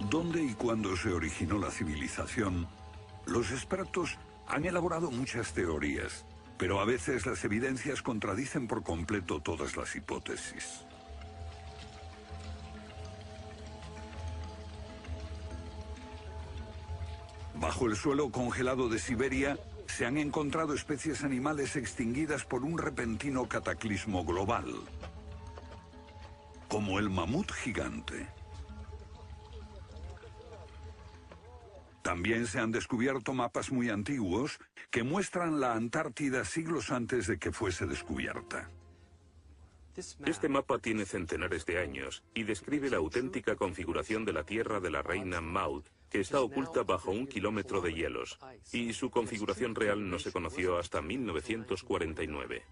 ¿Dónde y cuándo se originó la civilización? Los expertos han elaborado muchas teorías, pero a veces las evidencias contradicen por completo todas las hipótesis. Bajo el suelo congelado de Siberia se han encontrado especies animales extinguidas por un repentino cataclismo global, como el mamut gigante. También se han descubierto mapas muy antiguos que muestran la Antártida siglos antes de que fuese descubierta. Este mapa tiene centenares de años y describe la auténtica configuración de la Tierra de la reina Maud, que está oculta bajo 1 kilómetro de hielos, y su configuración real no se conoció hasta 1949.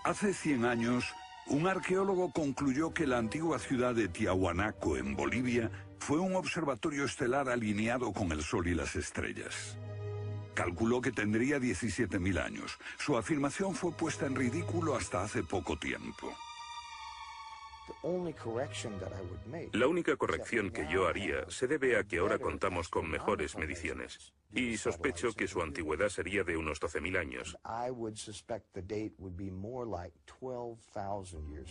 Hace 100 años, un arqueólogo concluyó que la antigua ciudad de Tiahuanaco, en Bolivia, fue un observatorio estelar alineado con el Sol y las estrellas. Calculó que tendría 17.000 años. Su afirmación fue puesta en ridículo hasta hace poco tiempo. La única corrección que yo haría se debe a que ahora contamos con mejores mediciones, y sospecho que su antigüedad sería de unos 12.000 años.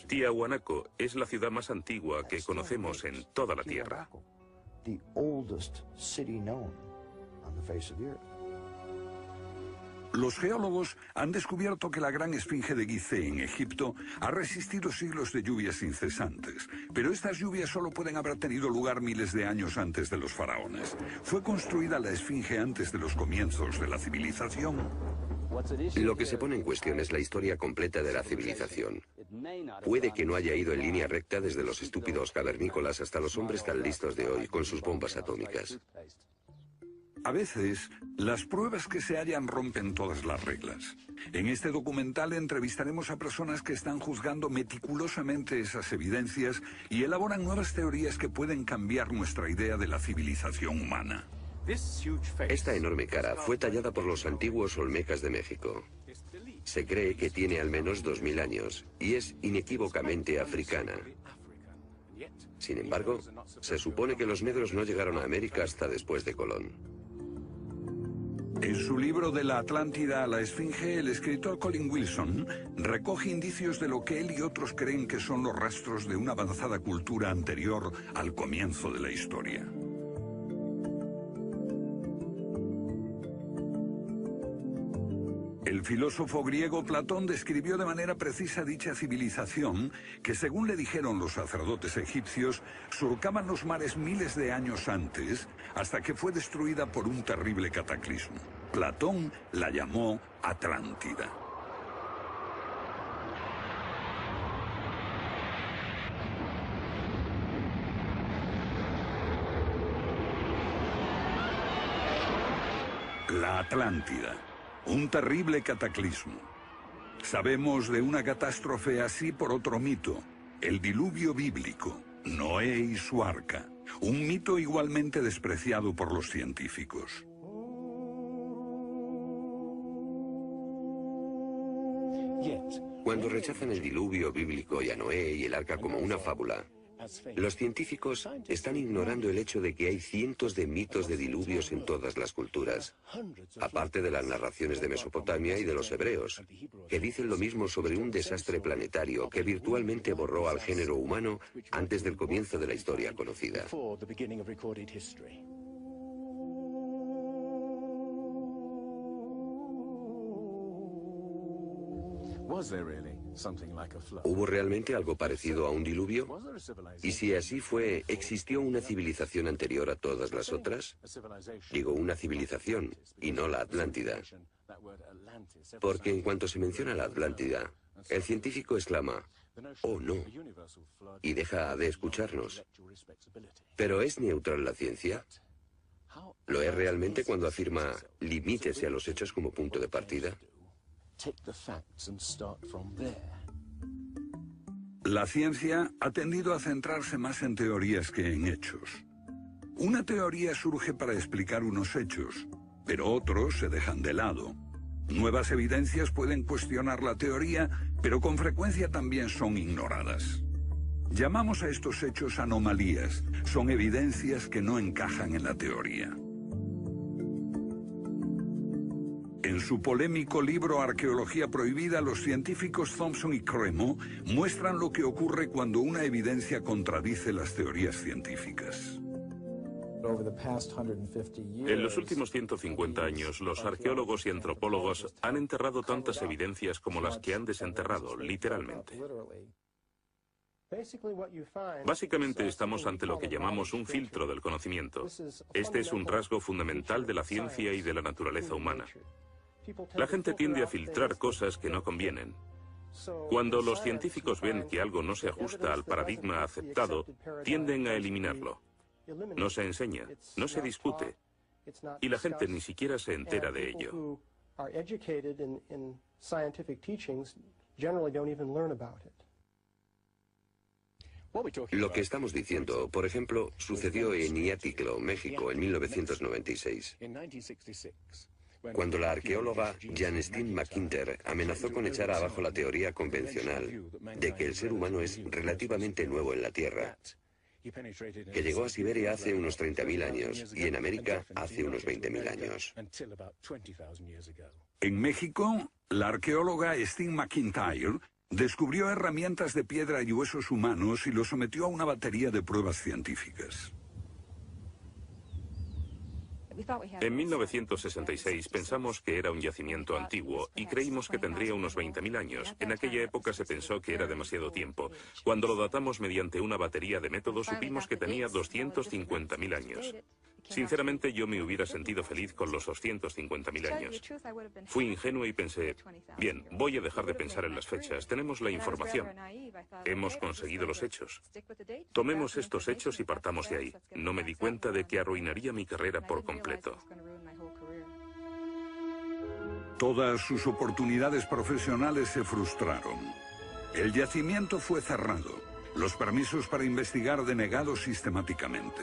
Tiahuanaco es la ciudad más antigua que conocemos en toda la Tierra. Los geólogos han descubierto que la gran esfinge de Gizeh en Egipto ha resistido siglos de lluvias incesantes, pero estas lluvias solo pueden haber tenido lugar miles de años antes de los faraones. ¿Fue construida la esfinge antes de los comienzos de la civilización? Lo que se pone en cuestión es la historia completa de la civilización. Puede que no haya ido en línea recta desde los estúpidos cavernícolas hasta los hombres tan listos de hoy con sus bombas atómicas. A veces, las pruebas que se hallan rompen todas las reglas. En este documental entrevistaremos a personas que están juzgando meticulosamente esas evidencias y elaboran nuevas teorías que pueden cambiar nuestra idea de la civilización humana. Esta enorme cara fue tallada por los antiguos olmecas de México. Se cree que tiene al menos 2000 años y es inequívocamente africana. Sin embargo, se supone que los negros no llegaron a América hasta después de Colón. En su libro De la Atlántida a la Esfinge, el escritor Colin Wilson recoge indicios de lo que él y otros creen que son los rastros de una avanzada cultura anterior al comienzo de la historia. El filósofo griego Platón describió de manera precisa dicha civilización que, según le dijeron los sacerdotes egipcios, surcaban los mares miles de años antes, hasta que fue destruida por un terrible cataclismo. Platón la llamó Atlántida. La Atlántida. Un terrible cataclismo. Sabemos de una catástrofe así por otro mito, el diluvio bíblico, Noé y su arca, un mito igualmente despreciado por los científicos. Cuando rechazan el diluvio bíblico y a Noé y el arca como una fábula, los científicos están ignorando el hecho de que hay cientos de mitos de diluvios en todas las culturas, aparte de las narraciones de Mesopotamia y de los hebreos, que dicen lo mismo sobre un desastre planetario que virtualmente borró al género humano antes del comienzo de la historia conocida. ¿Hubo realmente algo parecido a un diluvio? Y si así fue, ¿existió una civilización anterior a todas las otras? Digo una civilización, y no la Atlántida. Porque en cuanto se menciona la Atlántida, el científico exclama, «Oh, no», y deja de escucharnos. ¿Pero es neutral la ciencia? ¿Lo es realmente cuando afirma «limítese a los hechos como punto de partida»? La ciencia ha tendido a centrarse más en teorías que en hechos. Una teoría surge para explicar unos hechos, pero otros se dejan de lado. Nuevas evidencias pueden cuestionar la teoría, pero con frecuencia también son ignoradas. Llamamos a estos hechos anomalías. Son evidencias que no encajan en la teoría. En su polémico libro Arqueología Prohibida, los científicos Thompson y Cremo muestran lo que ocurre cuando una evidencia contradice las teorías científicas. En los últimos 150 años, los arqueólogos y antropólogos han enterrado tantas evidencias como las que han desenterrado, literalmente. Básicamente estamos ante lo que llamamos un filtro del conocimiento. Este es un rasgo fundamental de la ciencia y de la naturaleza humana. La gente tiende a filtrar cosas que no convienen. Cuando los científicos ven que algo no se ajusta al paradigma aceptado, tienden a eliminarlo. No se enseña, no se discute, y la gente ni siquiera se entera de ello. Lo que estamos diciendo, por ejemplo, sucedió en Iatitlan, México, en 1996. Cuando la arqueóloga Janestine McIntyre amenazó con echar abajo la teoría convencional de que el ser humano es relativamente nuevo en la Tierra, que llegó a Siberia hace unos 30.000 años y en América hace unos 20.000 años. En México, la arqueóloga Stine McIntyre descubrió herramientas de piedra y huesos humanos y los sometió a una batería de pruebas científicas. En 1966 pensamos que era un yacimiento antiguo y creímos que tendría unos 20.000 años. En aquella época se pensó que era demasiado tiempo. Cuando lo datamos mediante una batería de métodos supimos que tenía 250.000 años. Sinceramente yo me hubiera sentido feliz con los 250.000 años. Fui ingenuo y pensé, bien, voy a dejar de pensar en las fechas. Tenemos la información. Hemos conseguido los hechos. Tomemos estos hechos y partamos de ahí. No me di cuenta de que arruinaría mi carrera por completo. Todas sus oportunidades profesionales se frustraron. El yacimiento fue cerrado. Los permisos para investigar denegados sistemáticamente.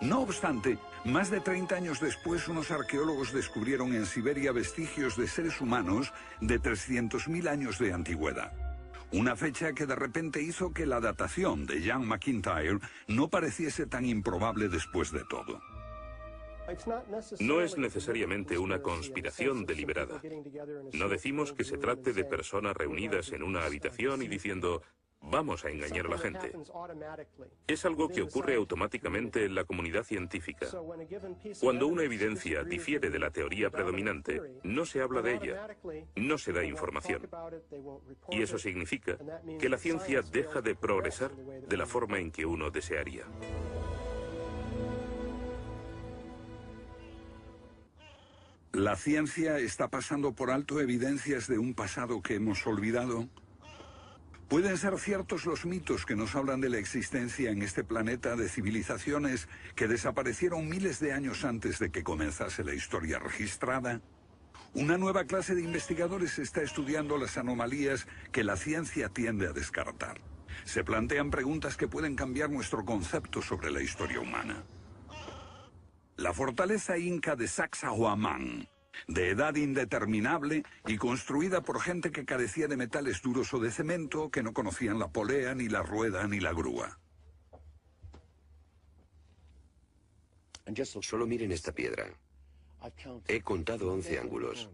No obstante, más de 30 años después, unos arqueólogos descubrieron en Siberia vestigios de seres humanos de 300.000 años de antigüedad. Una fecha que de repente hizo que la datación de Jan McIntyre no pareciese tan improbable después de todo. No es necesariamente una conspiración deliberada. No decimos que se trate de personas reunidas en una habitación y diciendo, vamos a engañar a la gente. Es algo que ocurre automáticamente en la comunidad científica. Cuando una evidencia difiere de la teoría predominante, no se habla de ella, no se da información. Y eso significa que la ciencia deja de progresar de la forma en que uno desearía. ¿La ciencia está pasando por alto evidencias de un pasado que hemos olvidado? ¿Pueden ser ciertos los mitos que nos hablan de la existencia en este planeta de civilizaciones que desaparecieron miles de años antes de que comenzase la historia registrada? Una nueva clase de investigadores está estudiando las anomalías que la ciencia tiende a descartar. Se plantean preguntas que pueden cambiar nuestro concepto sobre la historia humana. La fortaleza inca de Sacsayhuamán, de edad indeterminable y construida por gente que carecía de metales duros o de cemento, que no conocían la polea, ni la rueda, ni la grúa. Solo miren esta piedra. He contado 11 ángulos.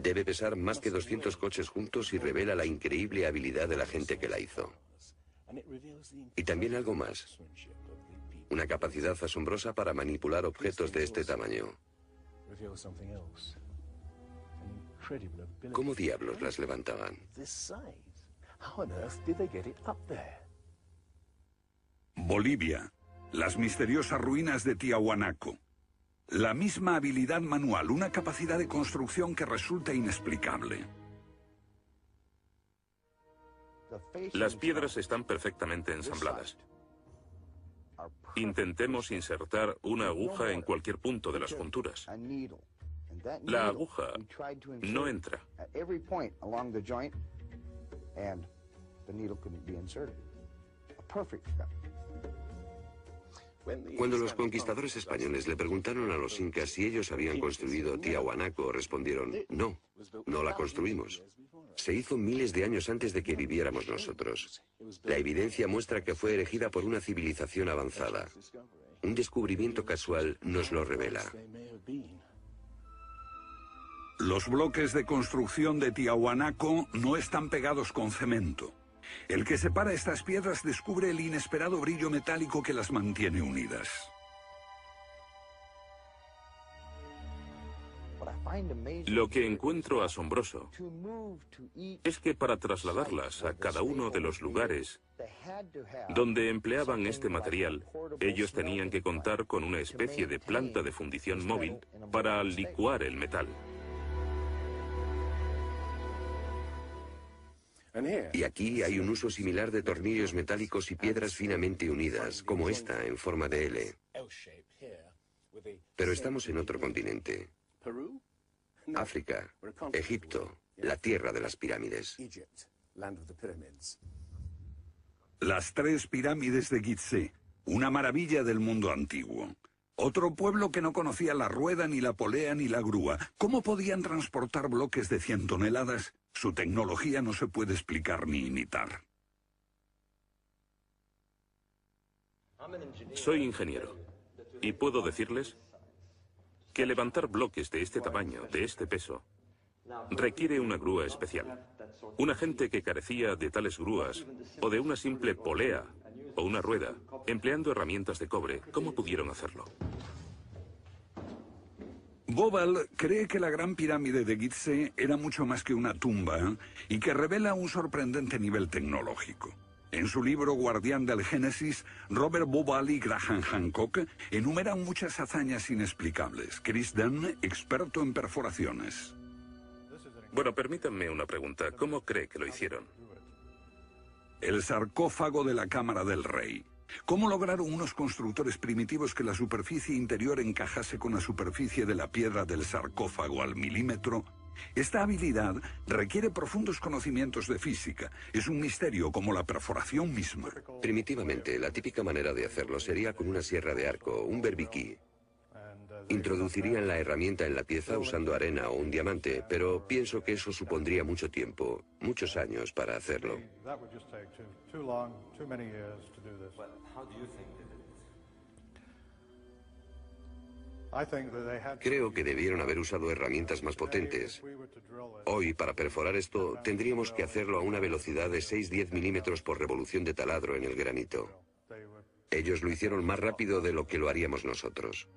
Debe pesar más que 200 coches juntos y revela la increíble habilidad de la gente que la hizo. Y también algo más. Una capacidad asombrosa para manipular objetos de este tamaño. ¿Cómo diablos las levantaban? Bolivia. Las misteriosas ruinas de Tiahuanaco. La misma habilidad manual, una capacidad de construcción que resulta inexplicable. Las piedras están perfectamente ensambladas. Intentemos insertar una aguja en cualquier punto de las junturas. La aguja no entra. Cuando los conquistadores españoles le preguntaron a los incas si ellos habían construido Tiahuanaco, respondieron, no, no la construimos. Se hizo miles de años antes de que viviéramos nosotros. La evidencia muestra que fue erigida por una civilización avanzada. Un descubrimiento casual nos lo revela. Los bloques de construcción de Tiahuanaco no están pegados con cemento. El que separa estas piedras descubre el inesperado brillo metálico que las mantiene unidas. Lo que encuentro asombroso es que para trasladarlas a cada uno de los lugares donde empleaban este material, ellos tenían que contar con una especie de planta de fundición móvil para licuar el metal. Y aquí hay un uso similar de tornillos metálicos y piedras finamente unidas, como esta en forma de L. Pero estamos en otro continente. África, Egipto, la tierra de las pirámides. Las 3 pirámides de Gizeh, una maravilla del mundo antiguo. Otro pueblo que no conocía la rueda, ni la polea, ni la grúa. ¿Cómo podían transportar bloques de 100 toneladas? Su tecnología no se puede explicar ni imitar. Soy ingeniero y puedo decirles que levantar bloques de este tamaño, de este peso, requiere una grúa especial. Una gente que carecía de tales grúas, o de una simple polea, o una rueda, empleando herramientas de cobre, ¿cómo pudieron hacerlo? Bobal cree que la Gran Pirámide de Gizeh era mucho más que una tumba y que revela un sorprendente nivel tecnológico. En su libro Guardián del Génesis, Robert Bobal y Graham Hancock enumeran muchas hazañas inexplicables. Chris Dunn, experto en perforaciones. Bueno, permítanme una pregunta. ¿Cómo cree que lo hicieron? El sarcófago de la Cámara del Rey. ¿Cómo lograron unos constructores primitivos que la superficie interior encajase con la superficie de la piedra del sarcófago al milímetro? Esta habilidad requiere profundos conocimientos de física. Es un misterio como la perforación misma. Primitivamente, la típica manera de hacerlo sería con una sierra de arco, un berbiquí. Introducirían la herramienta en la pieza usando arena o un diamante, pero pienso que eso supondría mucho tiempo, muchos años para hacerlo. Creo que debieron haber usado herramientas más potentes. Hoy, para perforar esto, tendríamos que hacerlo a una velocidad de 6-10 milímetros por revolución de taladro en el granito. Ellos lo hicieron más rápido de lo que lo haríamos nosotros.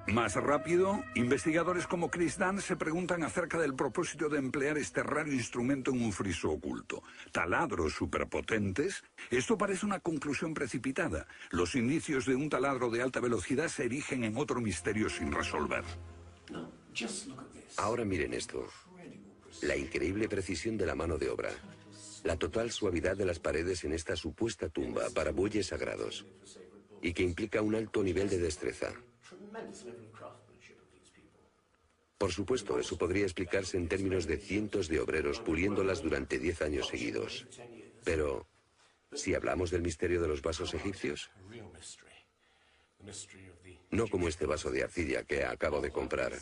Más rápido, investigadores como Chris Dunn se preguntan acerca del propósito de emplear este raro instrumento en un friso oculto. ¿Taladros superpotentes? Esto parece una conclusión precipitada. Los indicios de un taladro de alta velocidad se erigen en otro misterio sin resolver. Ahora miren esto. La increíble precisión de la mano de obra. La total suavidad de las paredes en esta supuesta tumba para bueyes sagrados. Y que implica un alto nivel de destreza. Por supuesto, eso podría explicarse en términos de cientos de obreros puliéndolas durante 10 años seguidos. Pero, ¿si hablamos del misterio de los vasos egipcios? No como este vaso de arcilla que acabo de comprar,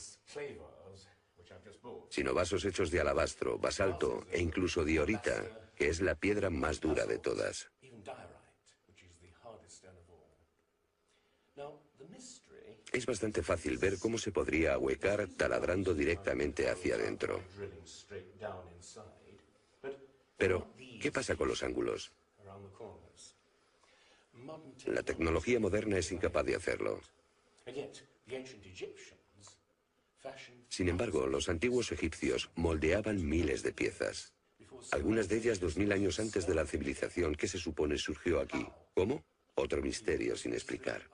sino vasos hechos de alabastro, basalto e incluso diorita, que es la piedra más dura de todas. Es bastante fácil ver cómo se podría ahuecar taladrando directamente hacia adentro. Pero, ¿qué pasa con los ángulos? La tecnología moderna es incapaz de hacerlo. Sin embargo, los antiguos egipcios moldeaban miles de piezas. Algunas de ellas 2000 años antes de la civilización que se supone surgió aquí. ¿Cómo? Otro misterio sin explicar.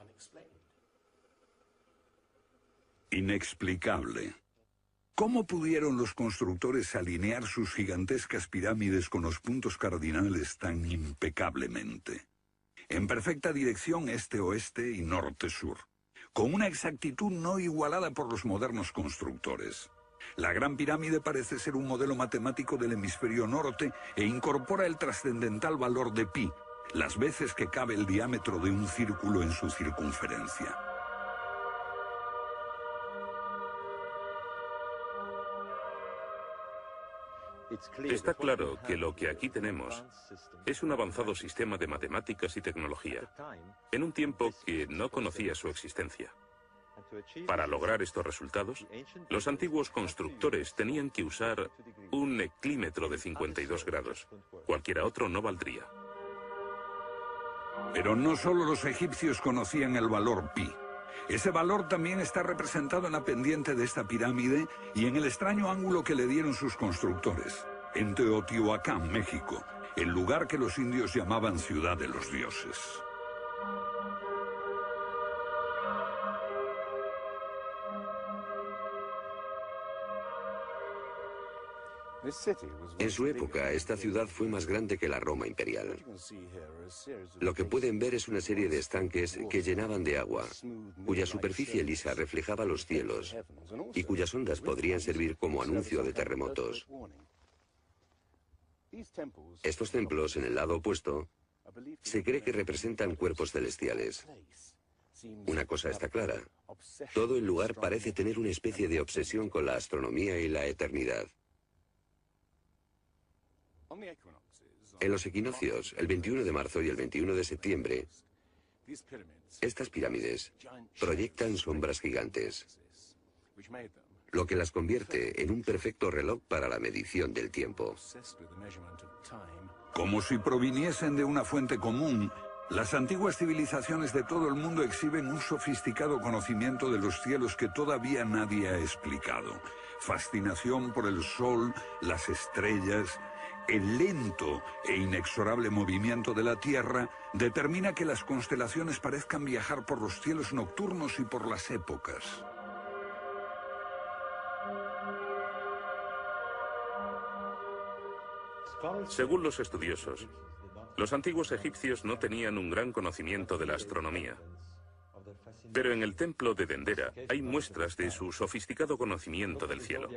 Inexplicable. ¿Cómo pudieron los constructores alinear sus gigantescas pirámides con los puntos cardinales tan impecablemente? En perfecta dirección este-oeste y norte-sur, con una exactitud no igualada por los modernos constructores. La Gran Pirámide parece ser un modelo matemático del hemisferio norte e incorpora el trascendental valor de pi, las veces que cabe el diámetro de un círculo en su circunferencia. Está claro que lo que aquí tenemos es un avanzado sistema de matemáticas y tecnología, en un tiempo que no conocía su existencia. Para lograr estos resultados, los antiguos constructores tenían que usar un eclímetro de 52 grados. Cualquiera otro no valdría. Pero no solo los egipcios conocían el valor pi. Ese valor también está representado en la pendiente de esta pirámide y en el extraño ángulo que le dieron sus constructores, en Teotihuacán, México, el lugar que los indios llamaban Ciudad de los Dioses. En su época, esta ciudad fue más grande que la Roma imperial. Lo que pueden ver es una serie de estanques que llenaban de agua, cuya superficie lisa reflejaba los cielos y cuyas ondas podrían servir como anuncio de terremotos. Estos templos, en el lado opuesto, se cree que representan cuerpos celestiales. Una cosa está clara: todo el lugar parece tener una especie de obsesión con la astronomía y la eternidad. En los equinoccios, el 21 de marzo y el 21 de septiembre, estas pirámides proyectan sombras gigantes, lo que las convierte en un perfecto reloj para la medición del tiempo. Como si proviniesen de una fuente común, las antiguas civilizaciones de todo el mundo exhiben un sofisticado conocimiento de los cielos que todavía nadie ha explicado. Fascinación por el sol, las estrellas. El lento e inexorable movimiento de la Tierra determina que las constelaciones parezcan viajar por los cielos nocturnos y por las épocas. Según los estudiosos, los antiguos egipcios no tenían un gran conocimiento de la astronomía. Pero en el templo de Dendera hay muestras de su sofisticado conocimiento del cielo.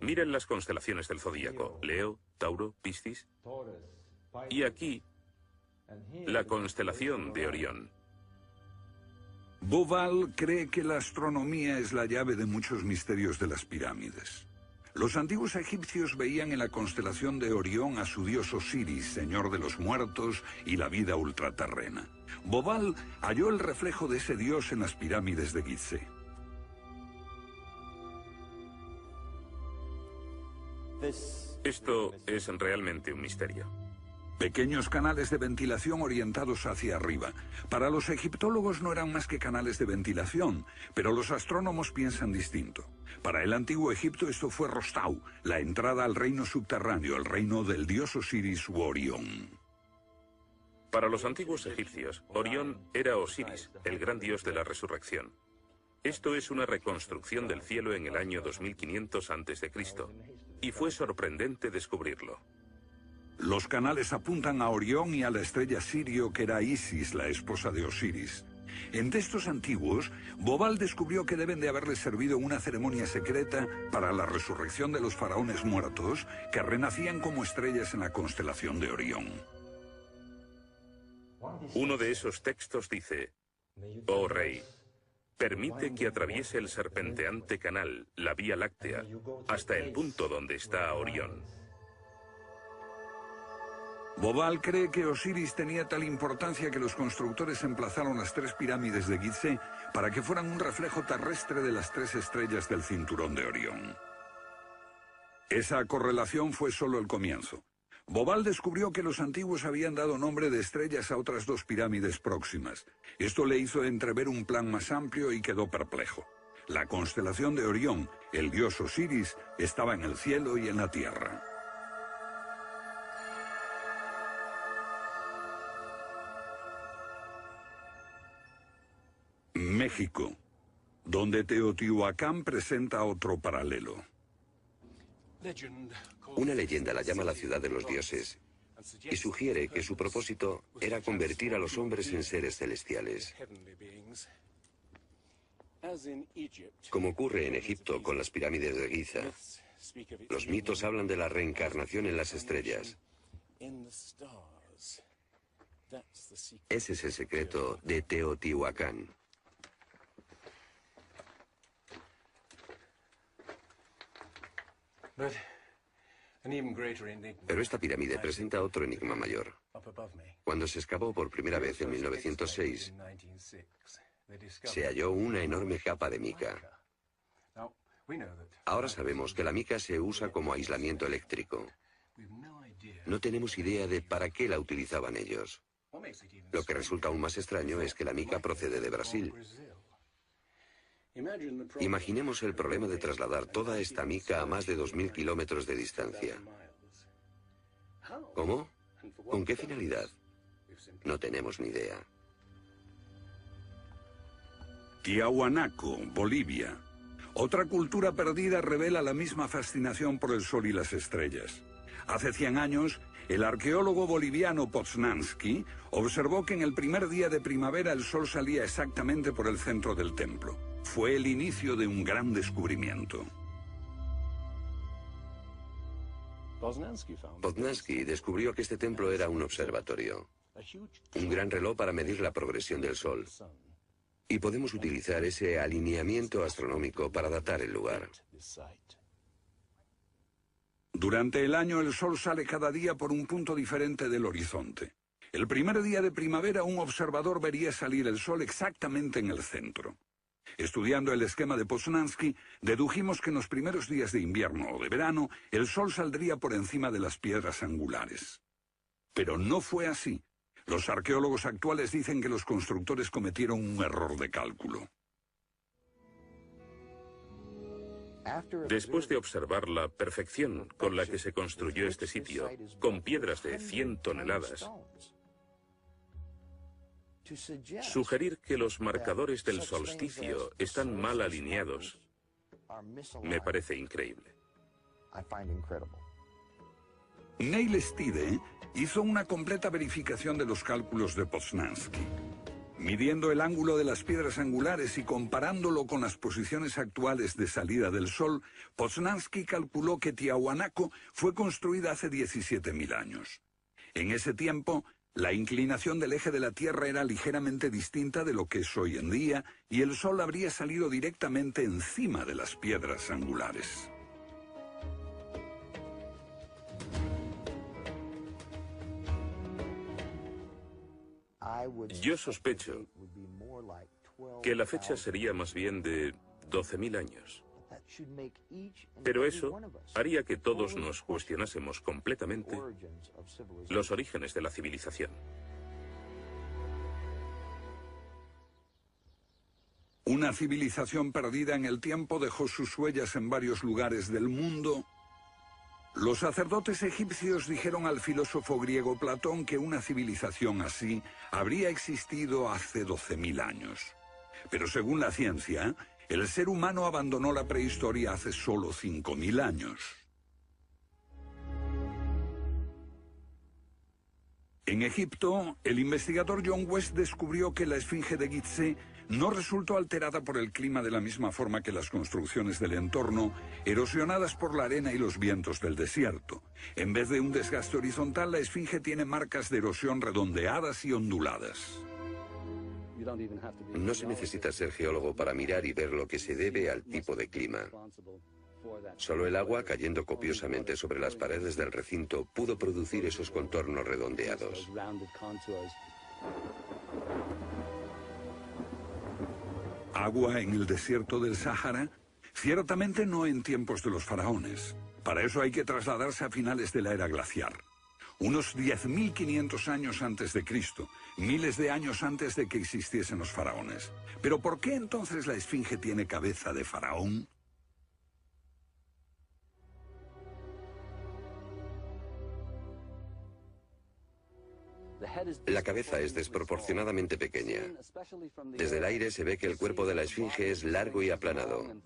Miren las constelaciones del zodíaco: Leo, Tauro, Piscis. Y aquí, la constelación de Orión. Bauval cree que la astronomía es la llave de muchos misterios de las pirámides. Los antiguos egipcios veían en la constelación de Orión a su dios Osiris, señor de los muertos y la vida ultraterrena. Bauval halló el reflejo de ese dios en las pirámides de Gizeh. Esto es realmente un misterio. Pequeños canales de ventilación orientados hacia arriba. Para los egiptólogos no eran más que canales de ventilación, pero los astrónomos piensan distinto. Para el antiguo Egipto esto fue Rostau, la entrada al reino subterráneo, el reino del dios Osiris u Orión. Para los antiguos egipcios, Orión era Osiris, el gran dios de la resurrección. Esto es una reconstrucción del cielo en el año 2500 a.C., y fue sorprendente descubrirlo. Los canales apuntan a Orión y a la estrella Sirio, que era Isis, la esposa de Osiris. En textos antiguos, Bauval descubrió que deben de haberle servido una ceremonia secreta para la resurrección de los faraones muertos, que renacían como estrellas en la constelación de Orión. Uno de esos textos dice: «Oh rey, permite que atraviese el serpenteante canal, la Vía Láctea, hasta el punto donde está Orión». Bauval cree que Osiris tenía tal importancia que los constructores emplazaron las tres pirámides de Gizeh para que fueran un reflejo terrestre de las tres estrellas del cinturón de Orión. Esa correlación fue solo el comienzo. Bauval descubrió que los antiguos habían dado nombre de estrellas a otras dos pirámides próximas. Esto le hizo entrever un plan más amplio y quedó perplejo. La constelación de Orión, el dios Osiris, estaba en el cielo y en la tierra. México, donde Teotihuacán presenta otro paralelo. Una leyenda la llama la ciudad de los dioses y sugiere que su propósito era convertir a los hombres en seres celestiales. Como ocurre en Egipto con las pirámides de Giza, los mitos hablan de la reencarnación en las estrellas. Ese es el secreto de Teotihuacán. Pero esta pirámide presenta otro enigma mayor. Cuando se excavó por primera vez en 1906, se halló una enorme capa de mica. Ahora sabemos que la mica se usa como aislamiento eléctrico. No tenemos idea de para qué la utilizaban ellos. Lo que resulta aún más extraño es que la mica procede de Brasil. Imaginemos el problema de trasladar toda esta mica a más de 2000 kilómetros de distancia. ¿Cómo? ¿Con qué finalidad? No tenemos ni idea. Tiahuanaco, Bolivia. Otra cultura perdida revela la misma fascinación por el sol y las estrellas. Hace 100 años, el arqueólogo boliviano Poznański observó que en el primer día de primavera el sol salía exactamente por el centro del templo. Fue el inicio de un gran descubrimiento. Poznański descubrió que este templo era un observatorio, un gran reloj para medir la progresión del sol. Y podemos utilizar ese alineamiento astronómico para datar el lugar. Durante el año el sol sale cada día por un punto diferente del horizonte. El primer día de primavera un observador vería salir el sol exactamente en el centro. Estudiando el esquema de Poznański, dedujimos que en los primeros días de invierno o de verano el sol saldría por encima de las piedras angulares. Pero no fue así. Los arqueólogos actuales dicen que los constructores cometieron un error de cálculo. Después de observar la perfección con la que se construyó este sitio, con piedras de 100 toneladas, sugerir que los marcadores del solsticio están mal alineados me parece increíble. Neil Stide hizo una completa verificación de los cálculos de Poznański. Midiendo el ángulo de las piedras angulares y comparándolo con las posiciones actuales de salida del sol, Poznański calculó que Tiahuanaco fue construida hace 17.000 años. En ese tiempo, la inclinación del eje de la Tierra era ligeramente distinta de lo que es hoy en día, y el sol habría salido directamente encima de las piedras angulares. Yo sospecho que la fecha sería más bien de 12.000 años. Pero eso haría que todos nos cuestionásemos completamente los orígenes de la civilización. Una civilización perdida en el tiempo dejó sus huellas en varios lugares del mundo. Los sacerdotes egipcios dijeron al filósofo griego Platón que una civilización así habría existido hace 12.000 años. Pero según la ciencia, el ser humano abandonó la prehistoria hace solo 5.000 años. En Egipto, el investigador John West descubrió que la esfinge de Gizeh no resultó alterada por el clima de la misma forma que las construcciones del entorno, erosionadas por la arena y los vientos del desierto. En vez de un desgaste horizontal, la esfinge tiene marcas de erosión redondeadas y onduladas. No se necesita ser geólogo para mirar y ver lo que se debe al tipo de clima. Solo el agua cayendo copiosamente sobre las paredes del recinto pudo producir esos contornos redondeados. ¿Agua en el desierto del Sáhara? Ciertamente no en tiempos de los faraones. Para eso hay que trasladarse a finales de la era glaciar. Unos 10.500 años antes de Cristo, miles de años antes de que existiesen los faraones. ¿Pero por qué entonces la esfinge tiene cabeza de faraón? La cabeza es desproporcionadamente pequeña. Desde el aire se ve que el cuerpo de la esfinge es largo y aplanado,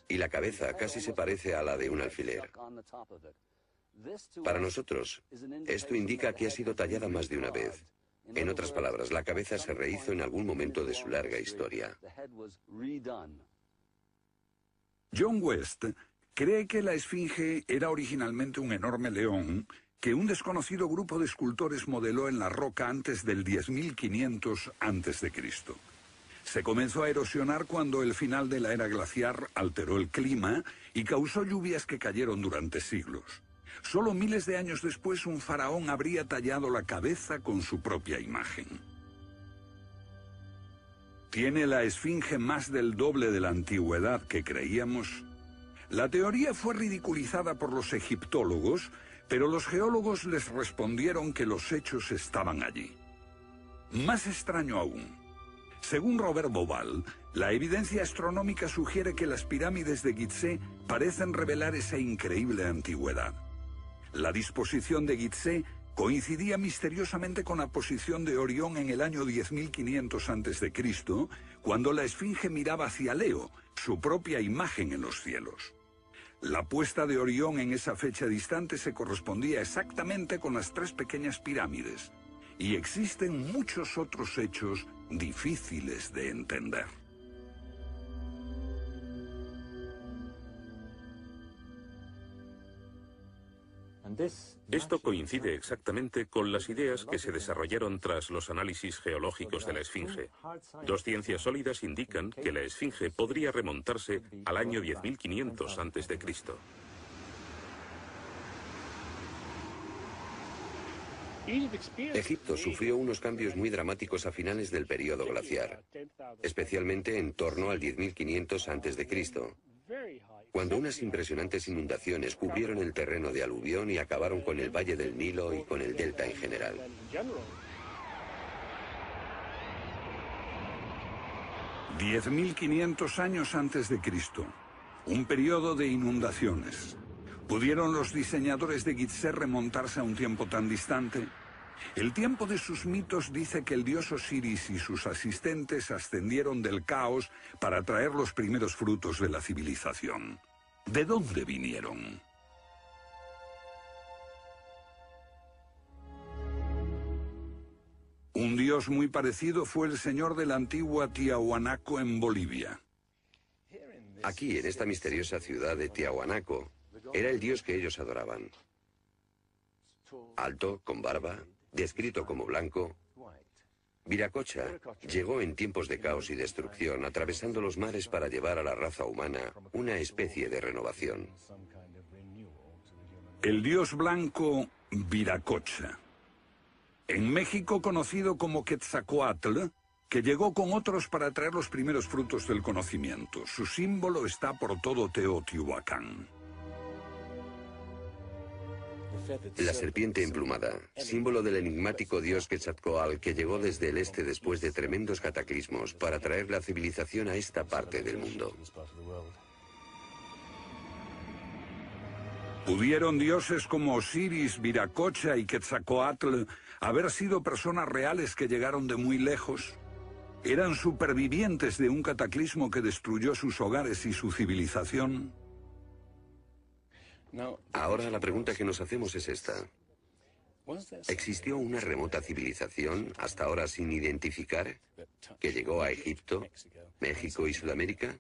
y la cabeza casi se parece a la de un alfiler. Para nosotros, esto indica que ha sido tallada más de una vez. En otras palabras, la cabeza se rehizo en algún momento de su larga historia. John West cree que la esfinge era originalmente un enorme león que un desconocido grupo de escultores modeló en la roca antes del 10.500 a.C. Se comenzó a erosionar cuando el final de la era glaciar alteró el clima y causó lluvias que cayeron durante siglos. Solo miles de años después, un faraón habría tallado la cabeza con su propia imagen. ¿Tiene la esfinge más del doble de la antigüedad que creíamos? La teoría fue ridiculizada por los egiptólogos, pero los geólogos les respondieron que los hechos estaban allí. Más extraño aún. Según Robert Bauval, la evidencia astronómica sugiere que las pirámides de Gizeh parecen revelar esa increíble antigüedad. La disposición de Gizeh coincidía misteriosamente con la posición de Orión en el año 10.500 a.C., cuando la esfinge miraba hacia Leo, su propia imagen en los cielos. La puesta de Orión en esa fecha distante se correspondía exactamente con las tres pequeñas pirámides, y existen muchos otros hechos difíciles de entender. Esto coincide exactamente con las ideas que se desarrollaron tras los análisis geológicos de la esfinge. Dos ciencias sólidas indican que la esfinge podría remontarse al año 10.500 a.C. Egipto sufrió unos cambios muy dramáticos a finales del período glaciar, especialmente en torno al 10.500 a.C., cuando unas impresionantes inundaciones cubrieron el terreno de aluvión y acabaron con el valle del Nilo y con el delta en general. «10.500 años antes de Cristo, un periodo de inundaciones. ¿Pudieron los diseñadores de Gizeh remontarse a un tiempo tan distante? El tiempo de sus mitos dice que el dios Osiris y sus asistentes ascendieron del caos para traer los primeros frutos de la civilización. ¿De dónde vinieron? Un dios muy parecido fue el señor de la antigua Tiahuanaco en Bolivia. Aquí, en esta misteriosa ciudad de Tiahuanaco, era el dios que ellos adoraban. Alto, con barba, descrito como blanco, Viracocha llegó en tiempos de caos y destrucción, atravesando los mares para llevar a la raza humana una especie de renovación. El dios blanco Viracocha. En México conocido como Quetzalcóatl, que llegó con otros para traer los primeros frutos del conocimiento. Su símbolo está por todo Teotihuacán. La serpiente emplumada, símbolo del enigmático dios Quetzalcóatl que llegó desde el este después de tremendos cataclismos para traer la civilización a esta parte del mundo. ¿Pudieron dioses como Osiris, Viracocha y Quetzalcóatl haber sido personas reales que llegaron de muy lejos? ¿Eran supervivientes de un cataclismo que destruyó sus hogares y su civilización? Ahora la pregunta que nos hacemos es esta. ¿Existió una remota civilización, hasta ahora sin identificar, que llegó a Egipto, México y Sudamérica?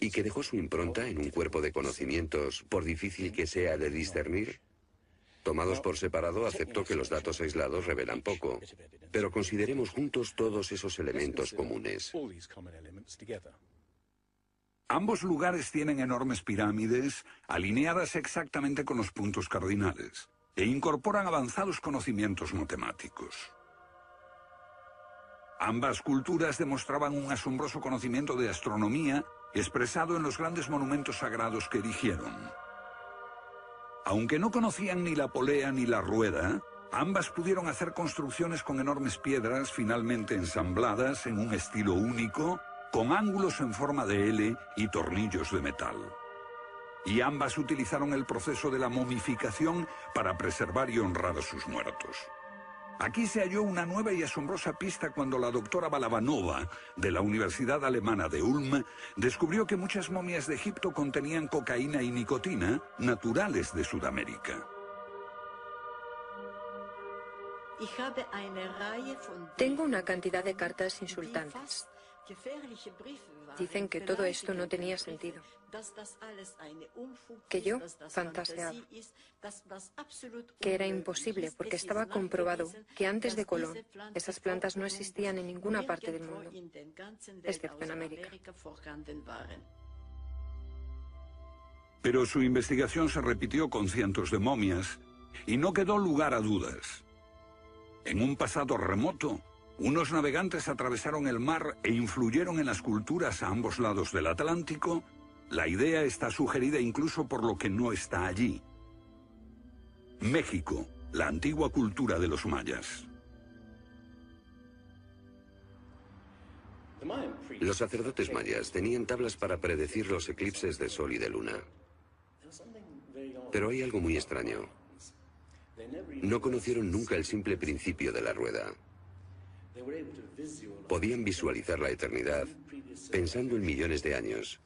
¿Y que dejó su impronta en un cuerpo de conocimientos, por difícil que sea de discernir? Tomados por separado, acepto que los datos aislados revelan poco, pero consideremos juntos todos esos elementos comunes. Ambos lugares tienen enormes pirámides, alineadas exactamente con los puntos cardinales, e incorporan avanzados conocimientos matemáticos. Ambas culturas demostraban un asombroso conocimiento de astronomía, expresado en los grandes monumentos sagrados que erigieron. Aunque no conocían ni la polea ni la rueda, ambas pudieron hacer construcciones con enormes piedras finalmente ensambladas en un estilo único, con ángulos en forma de L y tornillos de metal. Y ambas utilizaron el proceso de la momificación para preservar y honrar a sus muertos. Aquí se halló una nueva y asombrosa pista cuando la doctora Balabanova, de la Universidad Alemana de Ulm, descubrió que muchas momias de Egipto contenían cocaína y nicotina, naturales de Sudamérica. Tengo una cantidad de cartas insultantes. Dicen que todo esto no tenía sentido, que yo fantaseaba, que era imposible porque estaba comprobado que antes de Colón esas plantas no existían en ninguna parte del mundo, excepto en América. Pero su investigación se repitió con cientos de momias y no quedó lugar a dudas. En un pasado remoto, unos navegantes atravesaron el mar e influyeron en las culturas a ambos lados del Atlántico. La idea está sugerida incluso por lo que no está allí. México, la antigua cultura de los mayas. Los sacerdotes mayas tenían tablas para predecir los eclipses de sol y de luna. Pero hay algo muy extraño. No conocieron nunca el simple principio de la rueda. Podían visualizar la eternidad pensando en millones de años,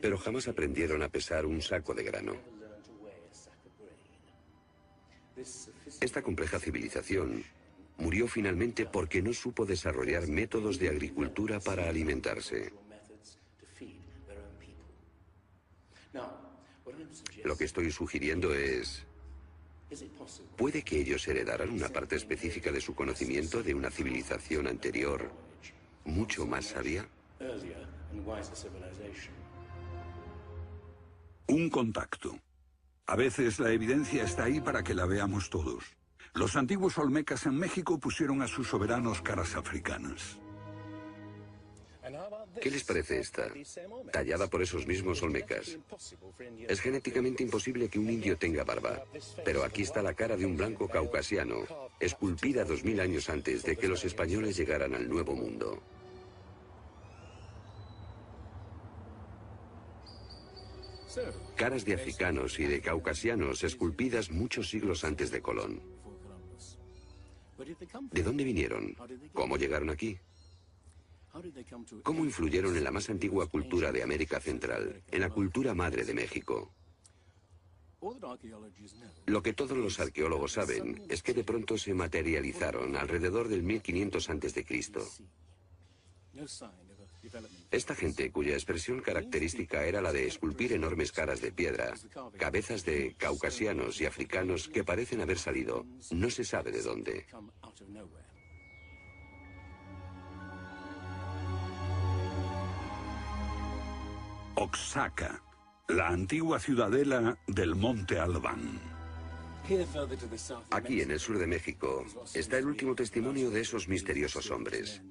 pero jamás aprendieron a pesar un saco de grano. Esta compleja civilización murió finalmente porque no supo desarrollar métodos de agricultura para alimentarse. Lo que estoy sugiriendo es... ¿puede que ellos heredaran una parte específica de su conocimiento de una civilización anterior, mucho más sabia? Un contacto. A veces la evidencia está ahí para que la veamos todos. Los antiguos olmecas en México pusieron a sus soberanos caras africanas. ¿Qué les parece esta? Tallada por esos mismos olmecas. Es genéticamente imposible que un indio tenga barba, pero aquí está la cara de un blanco caucasiano, esculpida 2000 años antes de que los españoles llegaran al Nuevo Mundo. Caras de africanos y de caucasianos esculpidas muchos siglos antes de Colón. ¿De dónde vinieron? ¿Cómo llegaron aquí? ¿Cómo influyeron en la más antigua cultura de América Central, en la cultura madre de México? Lo que todos los arqueólogos saben es que de pronto se materializaron alrededor del 1500 a.C. Esta gente, cuya expresión característica era la de esculpir enormes caras de piedra, cabezas de caucasianos y africanos que parecen haber salido, no se sabe de dónde. Oaxaca, la antigua ciudadela del Monte Albán. Aquí, en el sur de México, está el último testimonio de esos misteriosos hombres.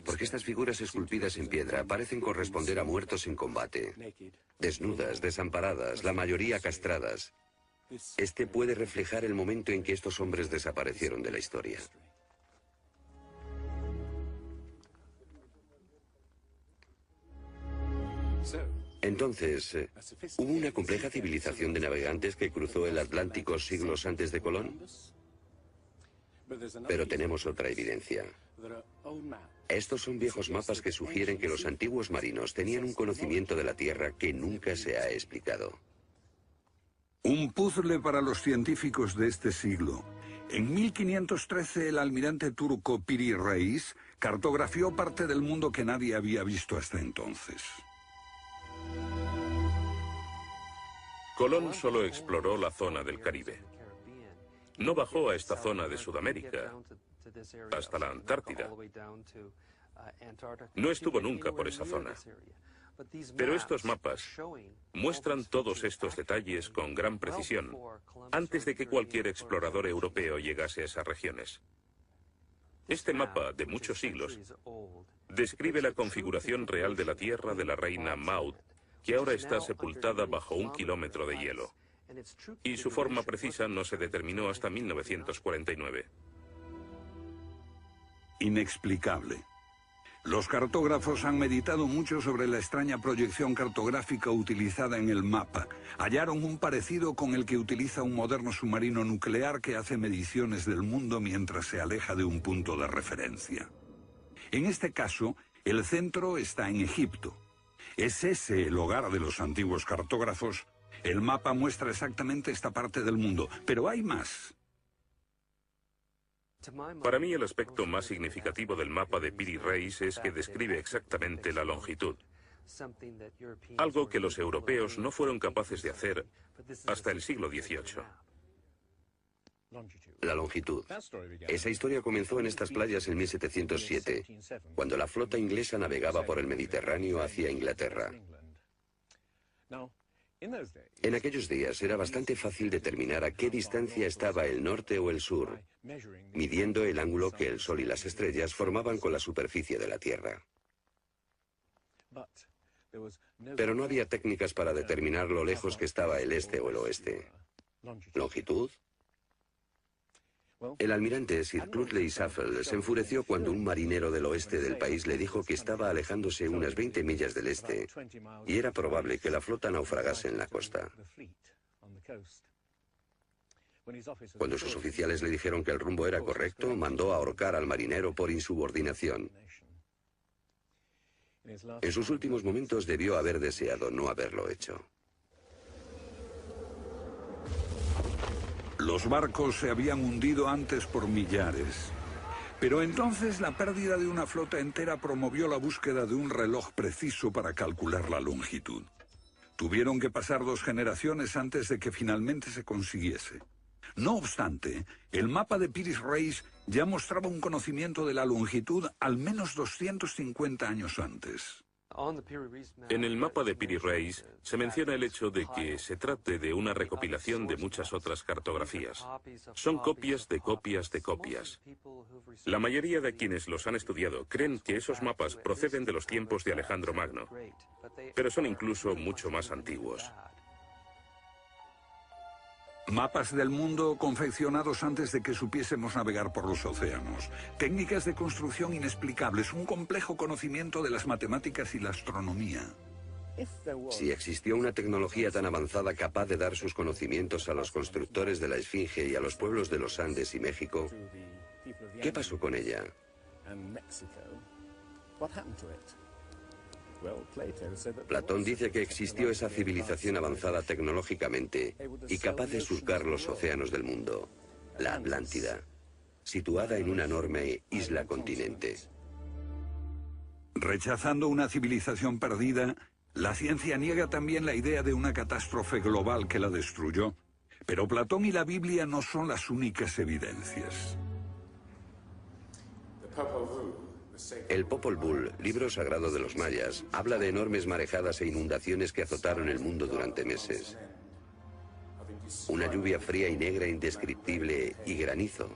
Porque estas figuras esculpidas en piedra parecen corresponder a muertos en combate. Desnudas, desamparadas, la mayoría castradas. Este puede reflejar el momento en que estos hombres desaparecieron de la historia. Entonces, ¿hubo una compleja civilización de navegantes que cruzó el Atlántico siglos antes de Colón? Pero tenemos otra evidencia. Estos son viejos mapas que sugieren que los antiguos marinos tenían un conocimiento de la Tierra que nunca se ha explicado. Un puzzle para los científicos de este siglo. En 1513 el almirante turco Piri Reis cartografió parte del mundo que nadie había visto hasta entonces. Colón solo exploró la zona del Caribe. No bajó a esta zona de Sudamérica, hasta la Antártida. No estuvo nunca por esa zona. Pero estos mapas muestran todos estos detalles con gran precisión, antes de que cualquier explorador europeo llegase a esas regiones. Este mapa, de muchos siglos, describe la configuración real de la tierra de la reina Maud, que ahora está sepultada bajo 1 kilómetro de hielo. Y su forma precisa no se determinó hasta 1949. Inexplicable. Los cartógrafos han meditado mucho sobre la extraña proyección cartográfica utilizada en el mapa. Hallaron un parecido con el que utiliza un moderno submarino nuclear que hace mediciones del mundo mientras se aleja de un punto de referencia. En este caso, el centro está en Egipto. ¿Es ese el hogar de los antiguos cartógrafos? El mapa muestra exactamente esta parte del mundo, pero hay más. Para mí el aspecto más significativo del mapa de Piri Reis es que describe exactamente la longitud. Algo que los europeos no fueron capaces de hacer hasta el siglo XVIII. La longitud. Esa historia comenzó en estas playas en 1707, cuando la flota inglesa navegaba por el Mediterráneo hacia Inglaterra. En aquellos días era bastante fácil determinar a qué distancia estaba el norte o el sur, midiendo el ángulo que el Sol y las estrellas formaban con la superficie de la Tierra. Pero no había técnicas para determinar lo lejos que estaba el este o el oeste. ¿Longitud? El almirante Sir Clutley Safel se enfureció cuando un marinero del oeste del país le dijo que estaba alejándose unas 20 millas del este y era probable que la flota naufragase en la costa. Cuando sus oficiales le dijeron que el rumbo era correcto, mandó ahorcar al marinero por insubordinación. En sus últimos momentos debió haber deseado no haberlo hecho. Los barcos se habían hundido antes por millares. Pero entonces la pérdida de una flota entera promovió la búsqueda de un reloj preciso para calcular la longitud. Tuvieron que pasar 2 generaciones antes de que finalmente se consiguiese. No obstante, el mapa de Piri-Reis ya mostraba un conocimiento de la longitud al menos 250 años antes. En el mapa de Piri-Reis se menciona el hecho de que se trate de una recopilación de muchas otras cartografías. Son copias de copias de copias. La mayoría de quienes los han estudiado creen que esos mapas proceden de los tiempos de Alejandro Magno, pero son incluso mucho más antiguos. Mapas del mundo confeccionados antes de que supiésemos navegar por los océanos. Técnicas de construcción inexplicables, un complejo conocimiento de las matemáticas y la astronomía. Si existió una tecnología tan avanzada capaz de dar sus conocimientos a los constructores de la Esfinge y a los pueblos de los Andes y México, ¿qué pasó con ella? Platón dice que existió esa civilización avanzada tecnológicamente y capaz de surcar los océanos del mundo, la Atlántida, situada en una enorme isla-continente. Rechazando una civilización perdida, la ciencia niega también la idea de una catástrofe global que la destruyó, pero Platón y la Biblia no son las únicas evidencias. El Popol Vuh, libro sagrado de los mayas, habla de enormes marejadas e inundaciones que azotaron el mundo durante meses. Una lluvia fría y negra indescriptible y granizo.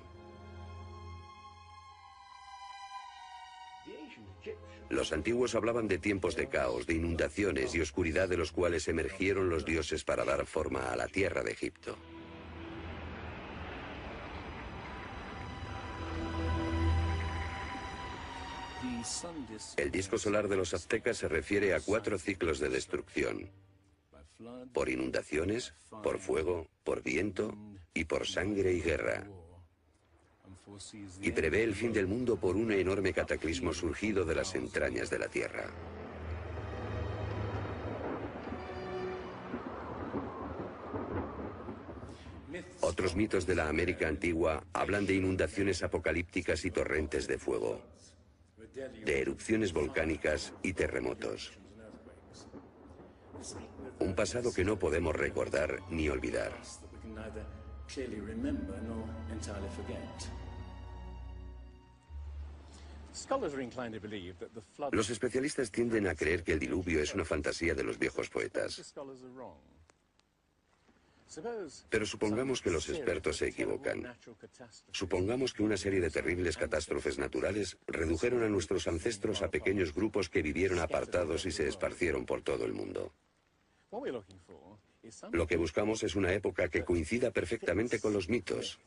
Los antiguos hablaban de tiempos de caos, de inundaciones y oscuridad de los cuales emergieron los dioses para dar forma a la tierra de Egipto. El disco solar de los aztecas se refiere a 4 ciclos de destrucción: por inundaciones, por fuego, por viento y por sangre y guerra. Y prevé el fin del mundo por un enorme cataclismo surgido de las entrañas de la tierra. Otros mitos de la América antigua hablan de inundaciones apocalípticas y torrentes de fuego, de erupciones volcánicas y terremotos. Un pasado que no podemos recordar ni olvidar. Los especialistas tienden a creer que el diluvio es una fantasía de los viejos poetas. Pero supongamos que los expertos se equivocan. Supongamos que una serie de terribles catástrofes naturales redujeron a nuestros ancestros a pequeños grupos que vivieron apartados y se esparcieron por todo el mundo. Lo que buscamos es una época que coincida perfectamente con los mitos,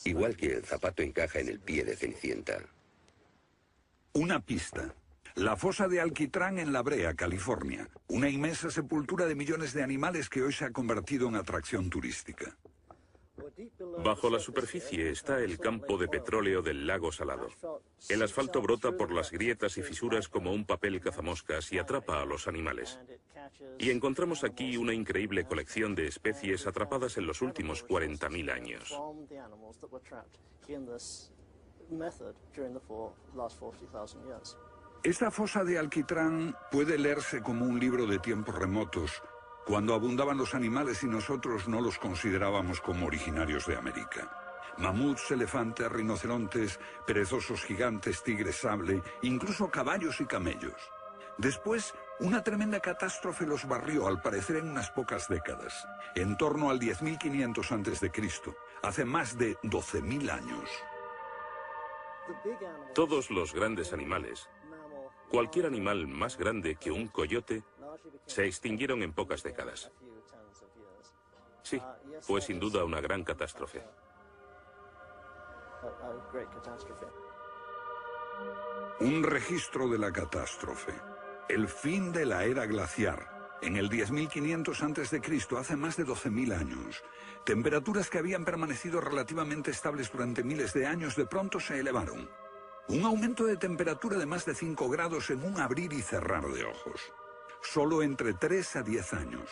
igual que el zapato encaja en el pie de Cenicienta. Una pista. La fosa de Alquitrán en La Brea, California. Una inmensa sepultura de millones de animales que hoy se ha convertido en atracción turística. Bajo la superficie está el campo de petróleo del lago Salado. El asfalto brota por las grietas y fisuras como un papel cazamoscas y atrapa a los animales. Y encontramos aquí una increíble colección de especies atrapadas en los últimos 40.000 años. Esta fosa de Alquitrán puede leerse como un libro de tiempos remotos, cuando abundaban los animales y nosotros no los considerábamos como originarios de América. Mamuts, elefantes, rinocerontes, perezosos gigantes, tigres sable, incluso caballos y camellos. Después, una tremenda catástrofe los barrió, al parecer en unas pocas décadas, en torno al 10.500 a.C., hace más de 12.000 años. Todos los grandes animales, cualquier animal más grande que un coyote, se extinguieron en pocas décadas. Sí, fue sin duda una gran catástrofe. Un registro de la catástrofe. El fin de la era glaciar. En el 10.500 a.C., hace más de 12.000 años. Temperaturas que habían permanecido relativamente estables durante miles de años de pronto se elevaron. Un aumento de temperatura de más de 5 grados en un abrir y cerrar de ojos. Solo entre 3 a 10 años.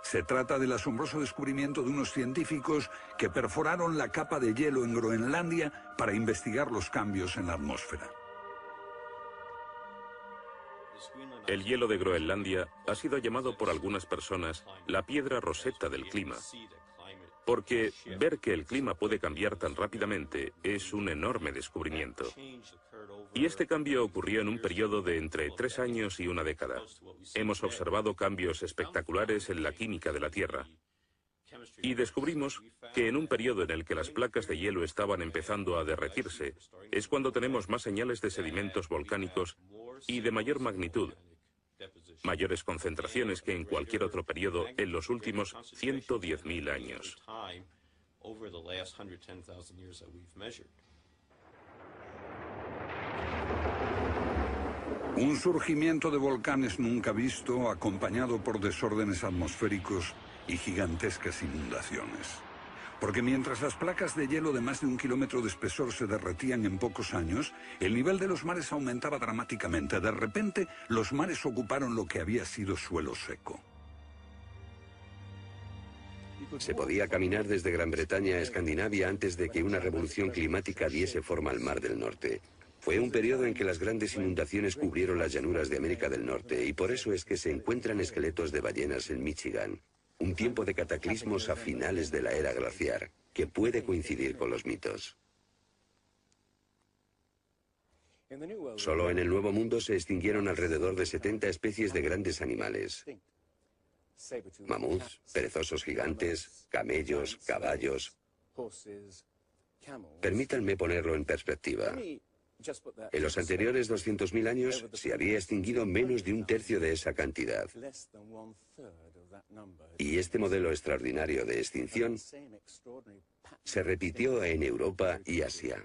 Se trata del asombroso descubrimiento de unos científicos que perforaron la capa de hielo en Groenlandia para investigar los cambios en la atmósfera. El hielo de Groenlandia ha sido llamado por algunas personas la piedra roseta del clima, porque ver que el clima puede cambiar tan rápidamente es un enorme descubrimiento. Y este cambio ocurrió en un periodo de entre 3 años y una década. Hemos observado cambios espectaculares en la química de la Tierra. Y descubrimos que en un periodo en el que las placas de hielo estaban empezando a derretirse, es cuando tenemos más señales de sedimentos volcánicos y de mayor magnitud, mayores concentraciones que en cualquier otro periodo en los últimos 110.000 años. Un surgimiento de volcanes nunca visto, acompañado por desórdenes atmosféricos y gigantescas inundaciones. Porque mientras las placas de hielo de más de 1 kilómetro de espesor se derretían en pocos años, el nivel de los mares aumentaba dramáticamente. De repente, los mares ocuparon lo que había sido suelo seco. Se podía caminar desde Gran Bretaña a Escandinavia antes de que una revolución climática diese forma al Mar del Norte. Fue un periodo en que las grandes inundaciones cubrieron las llanuras de América del Norte, y por eso es que se encuentran esqueletos de ballenas en Michigan. Un tiempo de cataclismos a finales de la era glaciar, que puede coincidir con los mitos. Solo en el Nuevo Mundo se extinguieron alrededor de 70 especies de grandes animales. Mamuts, perezosos gigantes, camellos, caballos. Permítanme ponerlo en perspectiva. En los anteriores 200.000 años se había extinguido menos de 1/3 de esa cantidad. Y este modelo extraordinario de extinción se repitió en Europa y Asia.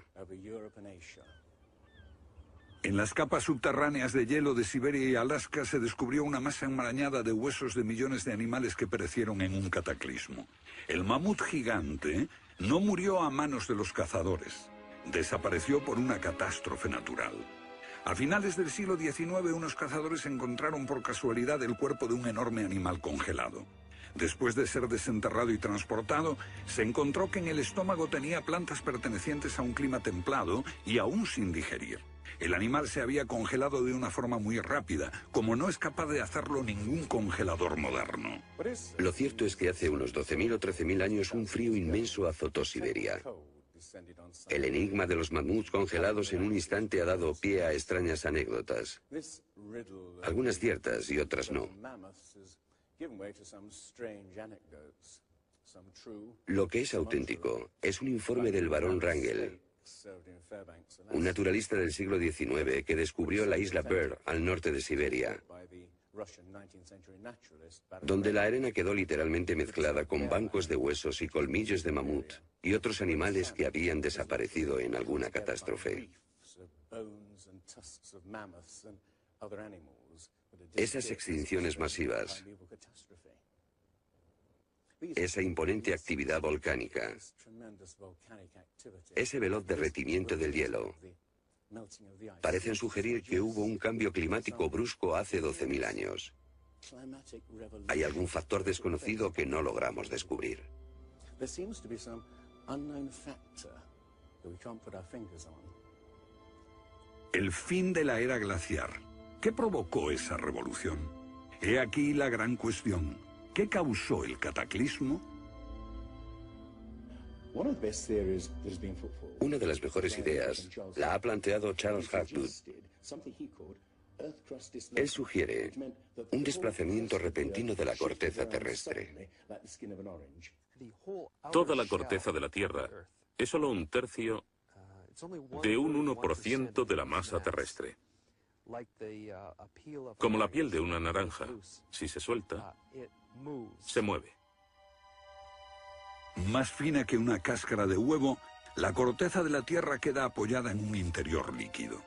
En las capas subterráneas de hielo de Siberia y Alaska se descubrió una masa enmarañada de huesos de millones de animales que perecieron en un cataclismo. El mamut gigante no murió a manos de los cazadores. Desapareció por una catástrofe natural. A finales del siglo XIX, unos cazadores encontraron por casualidad el cuerpo de un enorme animal congelado. Después de ser desenterrado y transportado, se encontró que en el estómago tenía plantas pertenecientes a un clima templado y aún sin digerir. El animal se había congelado de una forma muy rápida, como no es capaz de hacerlo ningún congelador moderno. Lo cierto es que hace unos 12.000 o 13.000 años un frío inmenso azotó Siberia. El enigma de los mamuts congelados en un instante ha dado pie a extrañas anécdotas. Algunas ciertas y otras no. Lo que es auténtico es un informe del barón Wrangel, un naturalista del siglo XIX que descubrió la isla Byrd al norte de Siberia, donde la arena quedó literalmente mezclada con bancos de huesos y colmillos de mamut y otros animales que habían desaparecido en alguna catástrofe. Esas extinciones masivas, esa imponente actividad volcánica, ese veloz derretimiento del hielo, parecen sugerir que hubo un cambio climático brusco hace 12.000 años. Hay algún factor desconocido que no logramos descubrir. El fin de la era glaciar. ¿Qué provocó esa revolución? He aquí la gran cuestión. ¿Qué causó el cataclismo? Una de las mejores ideas la ha planteado Charles Hapgood. Él sugiere un desplazamiento repentino de la corteza terrestre. Toda la corteza de la Tierra es solo un tercio de un 1% de la masa terrestre. Como la piel de una naranja, si se suelta, se mueve. Más fina que una cáscara de huevo, la corteza de la Tierra queda apoyada en un interior líquido.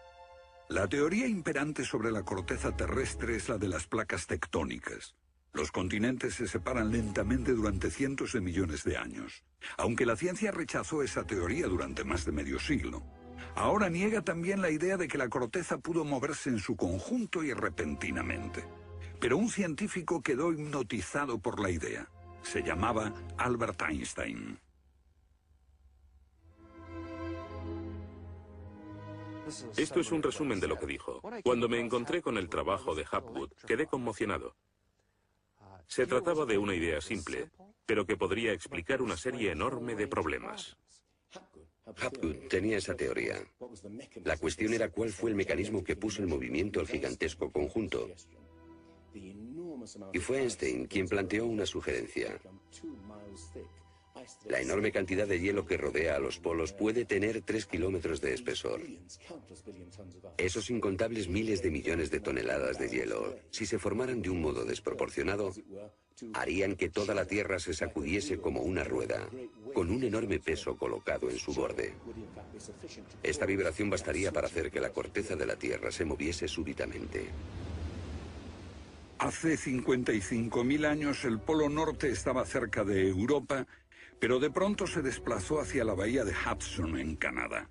La teoría imperante sobre la corteza terrestre es la de las placas tectónicas. Los continentes se separan lentamente durante cientos de millones de años. Aunque la ciencia rechazó esa teoría durante más de medio siglo, ahora niega también la idea de que la corteza pudo moverse en su conjunto y repentinamente. Pero un científico quedó hipnotizado por la idea. Se llamaba Albert Einstein. Esto es un resumen de lo que dijo. Cuando me encontré con el trabajo de Hapgood, quedé conmocionado. Se trataba de una idea simple, pero que podría explicar una serie enorme de problemas. Hapgood tenía esa teoría. La cuestión era cuál fue el mecanismo que puso en movimiento el gigantesco conjunto. Y fue Einstein quien planteó una sugerencia. La enorme cantidad de hielo que rodea a los polos puede tener 3 kilómetros de espesor. Esos incontables miles de millones de toneladas de hielo, si se formaran de un modo desproporcionado, harían que toda la Tierra se sacudiese como una rueda, con un enorme peso colocado en su borde. Esta vibración bastaría para hacer que la corteza de la Tierra se moviese súbitamente. Hace 55.000 años el Polo Norte estaba cerca de Europa, pero de pronto se desplazó hacia la bahía de Hudson, en Canadá.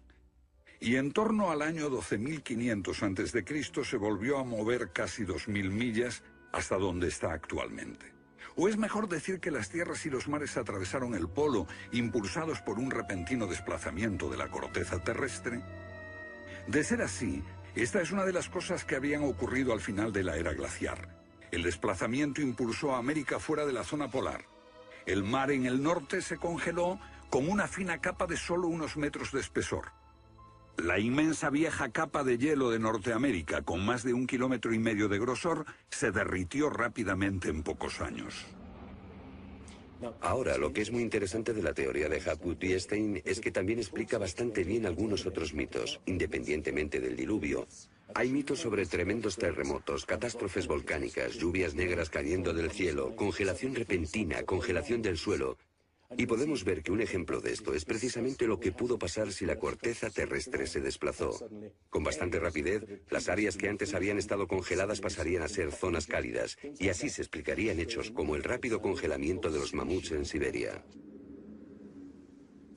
Y en torno al año 12.500 a.C. se volvió a mover casi 2.000 millas hasta donde está actualmente. O es mejor decir que las tierras y los mares atravesaron el polo, impulsados por un repentino desplazamiento de la corteza terrestre. De ser así, esta es una de las cosas que habían ocurrido al final de la era glaciar. El desplazamiento impulsó a América fuera de la zona polar. El mar en el norte se congeló con una fina capa de solo unos metros de espesor. La inmensa vieja capa de hielo de Norteamérica, con más de 1,5 kilómetros de grosor, se derritió rápidamente en pocos años. Ahora, lo que es muy interesante de la teoría de Hapgood y Einstein es que también explica bastante bien algunos otros mitos, independientemente del diluvio. Hay mitos sobre tremendos terremotos, catástrofes volcánicas, lluvias negras cayendo del cielo, congelación repentina, congelación del suelo. Y podemos ver que un ejemplo de esto es precisamente lo que pudo pasar si la corteza terrestre se desplazó. Con bastante rapidez, las áreas que antes habían estado congeladas pasarían a ser zonas cálidas, y así se explicarían hechos como el rápido congelamiento de los mamuts en Siberia.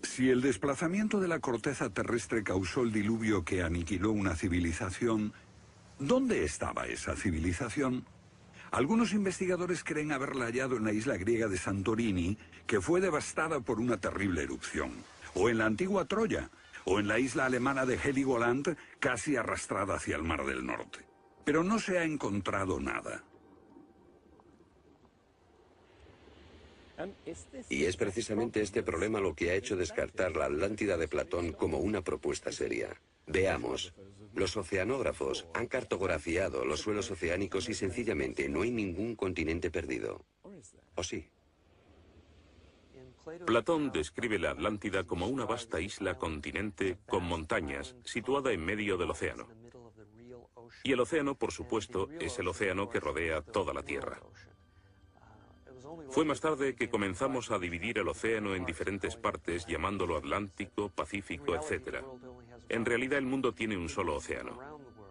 Si el desplazamiento de la corteza terrestre causó el diluvio que aniquiló una civilización, ¿dónde estaba esa civilización? Algunos investigadores creen haberla hallado en la isla griega de Santorini, que fue devastada por una terrible erupción, o en la antigua Troya, o en la isla alemana de Heligoland, casi arrastrada hacia el Mar del Norte. Pero no se ha encontrado nada. Y es precisamente este problema lo que ha hecho descartar la Atlántida de Platón como una propuesta seria. Veamos. Los oceanógrafos han cartografiado los suelos oceánicos y sencillamente no hay ningún continente perdido. ¿O sí? Platón describe la Atlántida como una vasta isla-continente con montañas, situada en medio del océano. Y el océano, por supuesto, es el océano que rodea toda la Tierra. Fue más tarde que comenzamos a dividir el océano en diferentes partes, llamándolo Atlántico, Pacífico, etc. En realidad el mundo tiene un solo océano.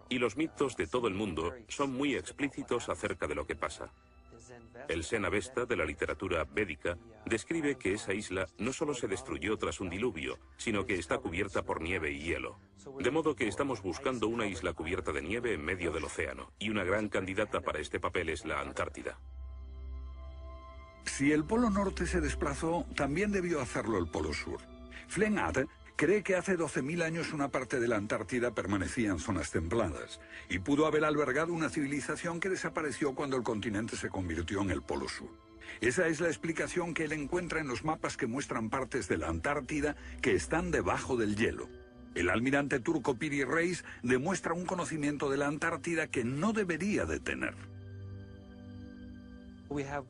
Y los mitos de todo el mundo son muy explícitos acerca de lo que pasa. El Zen Avesta de la literatura védica describe que esa isla no solo se destruyó tras un diluvio, sino que está cubierta por nieve y hielo. De modo que estamos buscando una isla cubierta de nieve en medio del océano, y una gran candidata para este papel es la Antártida. Si el Polo Norte se desplazó, también debió hacerlo el Polo Sur. Flennat cree que hace 12.000 años una parte de la Antártida permanecía en zonas templadas y pudo haber albergado una civilización que desapareció cuando el continente se convirtió en el Polo Sur. Esa es la explicación que él encuentra en los mapas que muestran partes de la Antártida que están debajo del hielo. El almirante turco Piri Reis demuestra un conocimiento de la Antártida que no debería de tener.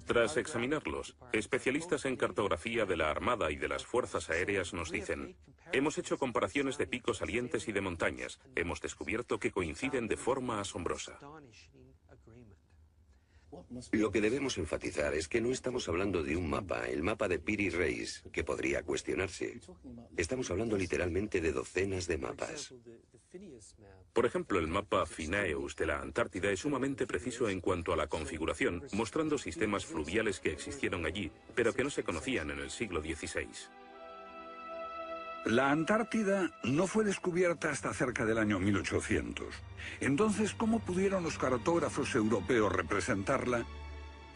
Tras examinarlos, especialistas en cartografía de la Armada y de las Fuerzas Aéreas nos dicen: hemos hecho comparaciones de picos salientes y de montañas. Hemos descubierto que coinciden de forma asombrosa. Lo que debemos enfatizar es que no estamos hablando de un mapa, el mapa de Piri Reis, que podría cuestionarse. Estamos hablando literalmente de docenas de mapas. Por ejemplo, el mapa Phineus de la Antártida es sumamente preciso en cuanto a la configuración, mostrando sistemas fluviales que existieron allí, pero que no se conocían en el siglo XVI. La Antártida no fue descubierta hasta cerca del año 1800. Entonces, ¿cómo pudieron los cartógrafos europeos representarla?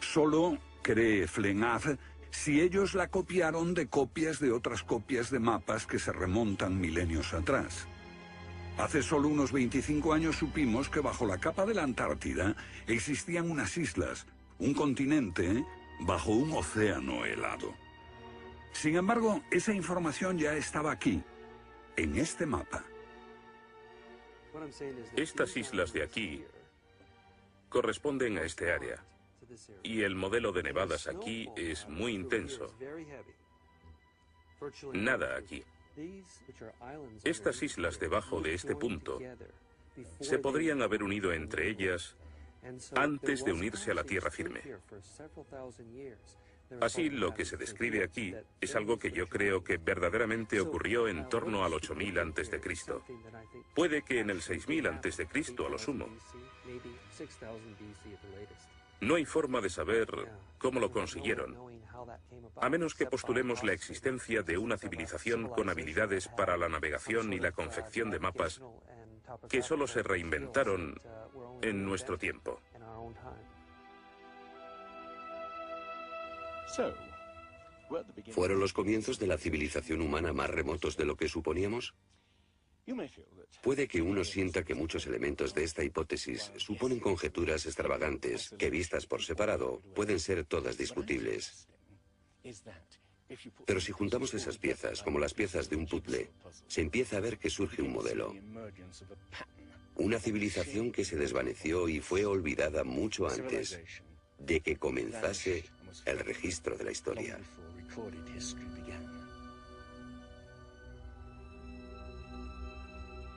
Solo, cree Flenaz, si ellos la copiaron de copias de otras copias de mapas que se remontan milenios atrás. Hace solo unos 25 años supimos que bajo la capa de la Antártida existían unas islas, un continente, bajo un océano helado. Sin embargo, esa información ya estaba aquí, en este mapa. Estas islas de aquí corresponden a este área, y el modelo de nevadas aquí es muy intenso. Nada aquí. Estas islas debajo de este punto se podrían haber unido entre ellas antes de unirse a la tierra firme. Así, lo que se describe aquí es algo que yo creo que verdaderamente ocurrió en torno al 8000 a.C. Puede que en el 6000 a.C. a lo sumo. No hay forma de saber cómo lo consiguieron, a menos que postulemos la existencia de una civilización con habilidades para la navegación y la confección de mapas que solo se reinventaron en nuestro tiempo. ¿Fueron los comienzos de la civilización humana más remotos de lo que suponíamos? Puede que uno sienta que muchos elementos de esta hipótesis suponen conjeturas extravagantes que, vistas por separado, pueden ser todas discutibles. Pero si juntamos esas piezas como las piezas de un puzzle, se empieza a ver que surge un modelo. Una civilización que se desvaneció y fue olvidada mucho antes de que comenzase el registro de la historia.